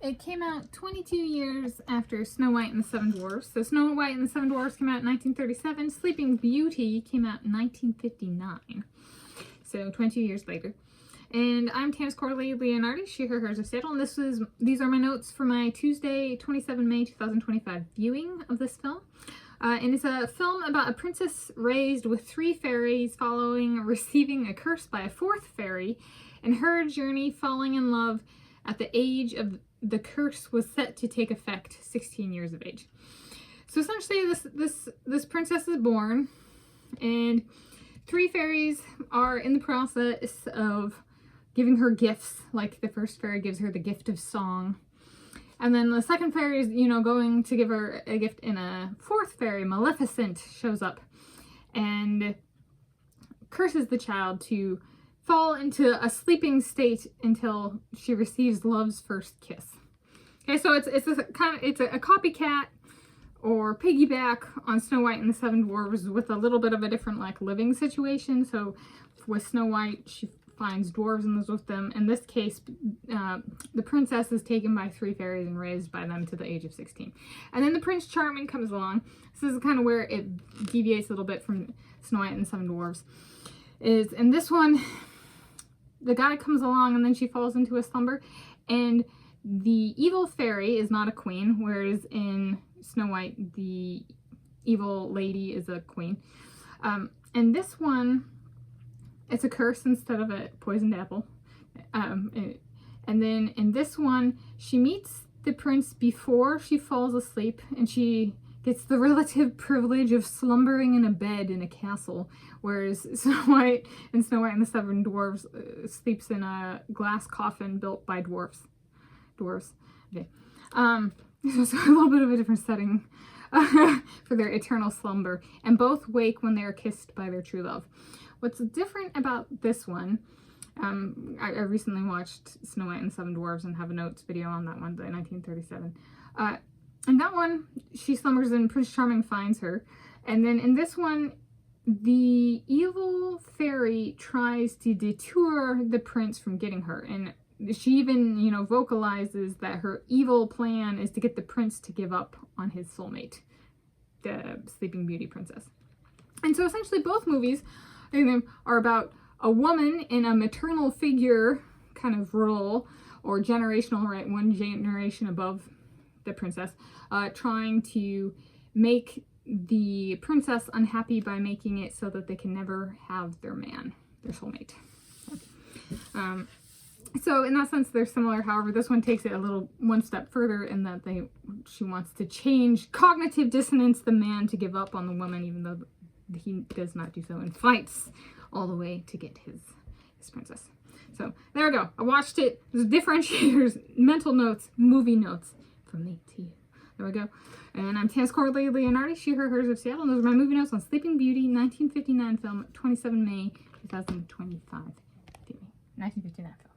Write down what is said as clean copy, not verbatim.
It came out 22 years after Snow White and the Seven Dwarfs. So Snow White and the Seven Dwarfs came out in 1937. Sleeping Beauty came out in 1959. So 22 years later. And I'm Tanis Coralee Leonhardi, she, her, hers of Seattle, and these are my notes for my Tuesday, 27 May 2025 viewing of this film. And it's a film about a princess raised with 3 fairies following receiving a curse by a 4th fairy, and her journey falling in love at the age of the curse was set to take effect 16 years of age. So essentially this princess is born, and 3 fairies are in the process of giving her gifts. Like the first fairy gives her the gift of song. And then the second fairy is, going to give her a gift, and a 4th fairy, Maleficent, shows up and curses the child to fall into a sleeping state until she receives love's first kiss. Okay, so it's a copycat or piggyback on Snow White and the Seven Dwarfs with a little bit of a different living situation. So with Snow White, she finds dwarves and lives with them. In this case, the princess is taken by 3 fairies and raised by them to the age of 16. And then the Prince Charming comes along. This is kind of where it deviates a little bit from Snow White and the Seven Dwarfs. In this one, the guy comes along and then she falls into a slumber, and the evil fairy is not a queen, whereas in Snow White, the evil lady is a queen. And this one, it's a curse instead of a poisoned apple. And then in this one, she meets the prince before she falls asleep, and she gets the relative privilege of slumbering in a bed in a castle, whereas Snow White and the Seven Dwarfs sleeps in a glass coffin built by dwarfs. Okay. So it's a little bit of a different setting for their eternal slumber, and both wake when they are kissed by their true love. What's different about this one, I recently watched Snow White and the Seven Dwarfs and have a notes video on that one, the 1937. In that one, she slumbers and Prince Charming finds her. And then in this one, the evil fairy tries to detour the prince from getting her. And she even, vocalizes that her evil plan is to get the prince to give up on his soulmate, the Sleeping Beauty princess. And so essentially both movies are about a woman in a maternal figure kind of role, or generational, right? One generation above the princess, trying to make the princess unhappy by making it so that they can never have their man, their soulmate. So in that sense, they're similar. However, this one takes it one step further in that she wants to change cognitive dissonance the man to give up on the woman, even though he does not do so, and fights all the way to get his princess. So there we go. I watched it. There's differentiators, mental notes, movie notes from me to you. There we go. And I'm Tanis Coralee Leonhardi, she, her, hers of Seattle. And those are my movie notes on Sleeping Beauty, 1959 film, 27 May 2025. 1959 film.